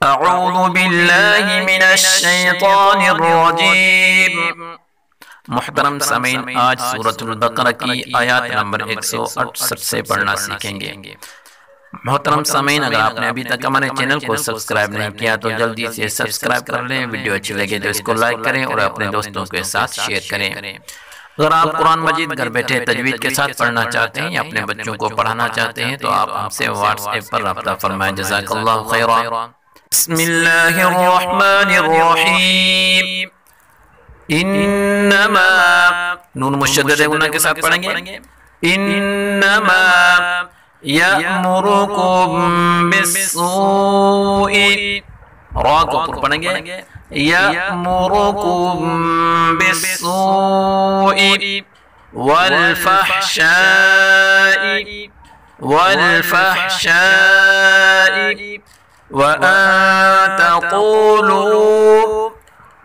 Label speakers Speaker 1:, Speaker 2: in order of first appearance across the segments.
Speaker 1: अऊज़ु बिल्लाहि मिनश शैतानिर रजीम। मुहतरम सामीन, आज सूरतुल बकरा की आयत नंबर 168 से पढ़ना सीखेंगे। मोहतरम सामीन, अगर आपने अभी तक हमारे चैनल को सब्सक्राइब नहीं किया तो जल्दी से सब्सक्राइब कर लें। वीडियो अच्छी लगे तो इसको लाइक करें और अपने दोस्तों के साथ शेयर करें। अगर आप कुरान मजीद घर बैठे तजवीद के साथ पढ़ना चाहते हैं या अपने बच्चों को पढ़ाना चाहते हैं तो आप हमसे व्हाट्सएप पर रब्ता फरमाएं। जज़ाकल्लाहु खैरा। बिस्मिल्लाहिर्रहमानिर्रहीम। इन्नमा, नून मुशद्दद है, उन्ना के साथ पढ़ेंगे। इन्नमा यअमुरुकुम बिस्सूइ, रा को पढ़ेंगे। यअमुरुकुम बिस्सूइ वल फहशाइ व अन तक़ूलू,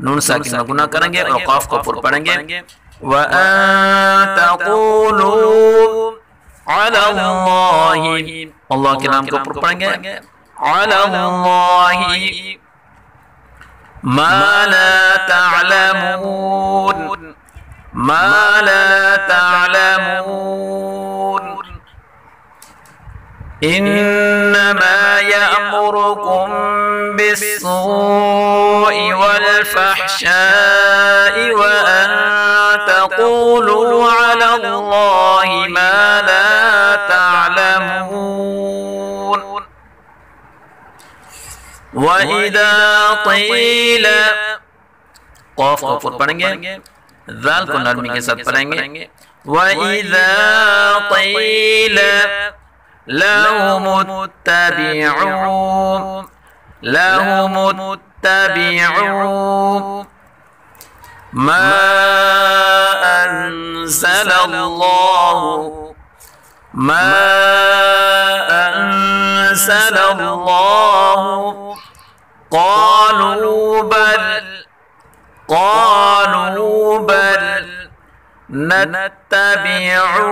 Speaker 1: नून साकिन में गुना करेंगे और क़ाफ को पुर पढ़ेंगे। व अन तक़ूलू अलल्लाहि, अल्लाह के नाम को पुर पढ़ेंगे। अलल्लाहि मा ला तअलमून, मा ला तअलमून। इन्नमा यअमुरुकुम बिस्सूइ वल फहशाइ व अन तक़ूलू अलल्लाहि मा ला तअलमून। व इज़ा क़ील, क़ाफ़ को पुर पढ़ेंगे, ज़ाल को नरमी के साथ पढ़ेंगे। व इज़ा क़ील लहुमुत्तबि'ू मा अंज़लल्लाहु, मा अंज़लल्लाहु क़ालू बल नत्तबि'ू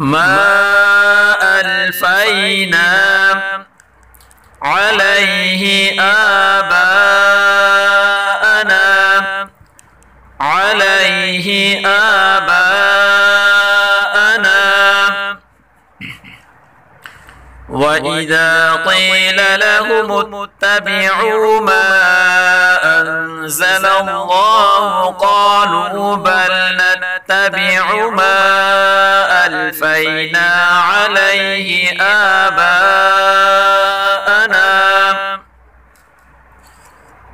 Speaker 1: मा अल्फ़ैना अलैहि आबाअना, अलैहि आबाअना। व इज़ा क़ील लहुमुत्तबि'ू मा अंज़लल्लाहु क़ालू बल नत्तबि'ू मा अल्फ़ैना अलैहि आबाअना।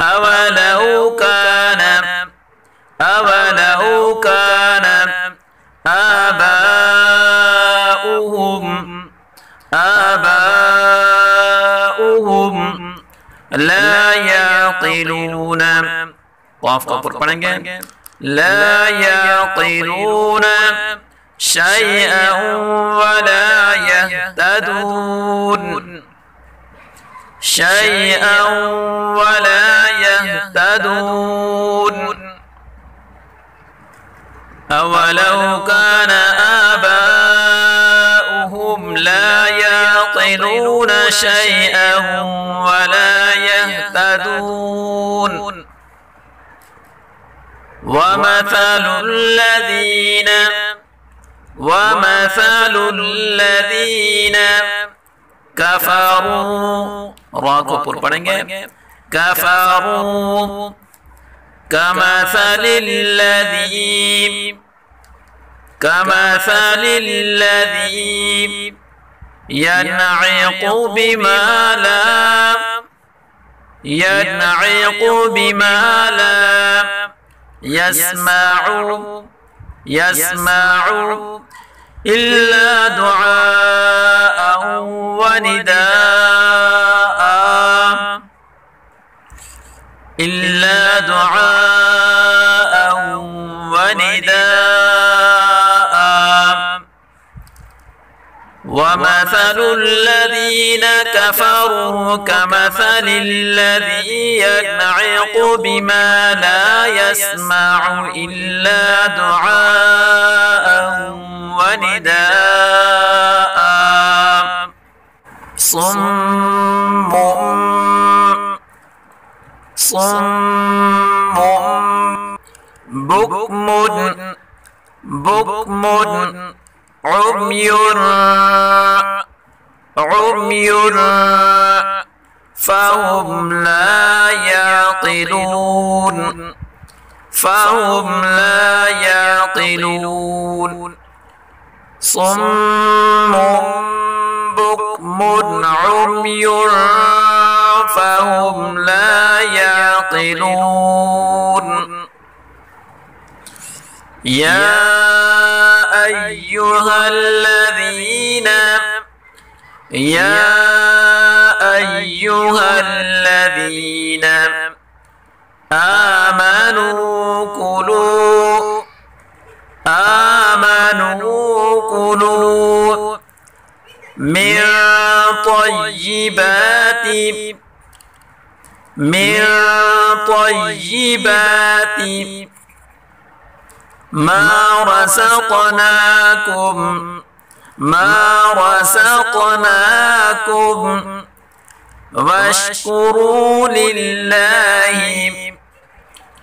Speaker 1: अवलौ कान आबाउहुम ला याक़िलून, क़ाफ़ को पुर पढ़ेंगे। ला याक़िलून शैअन वला यहतदून, शैअन वला यहतदून। अवलौ कान आबाउहुम ला याक़िलून शैअन वला यहतदून। वमथल الذين कफरू, रा को पुर पढ़ेंगे। कफरू कमथल الذي यनइक़ु बिमा ला यस्मअु इल्ला दुआअन व निदाअ, इल्ला दुआअन व निदाअ। वमथल الذين كفروا كمثل الذي ينعق بما لا يسمع إلا دعاء صم صم بكم بكم عمي عمي فهم لا يعقلون فهم لا يعقلون صم بكم عمي فهم لا يعقلون يا أيها الذين آمنوا كلوا من طيبات ما رزقناكم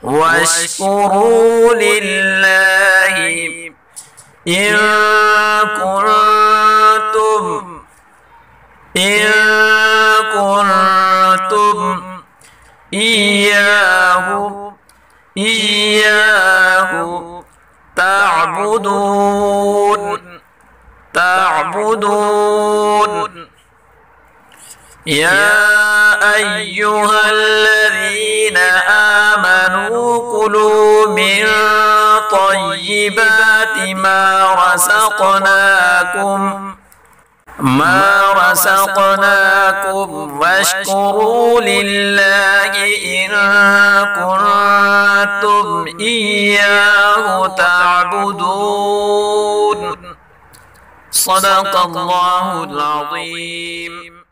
Speaker 1: واشكروا لله إن كنتم إياه تعبدون يا أيها الذين آمنوا كلوا من طيبات ما رزقناكم واشكروا لله إن كنتم إياه تعبدون صدق الله العظيم.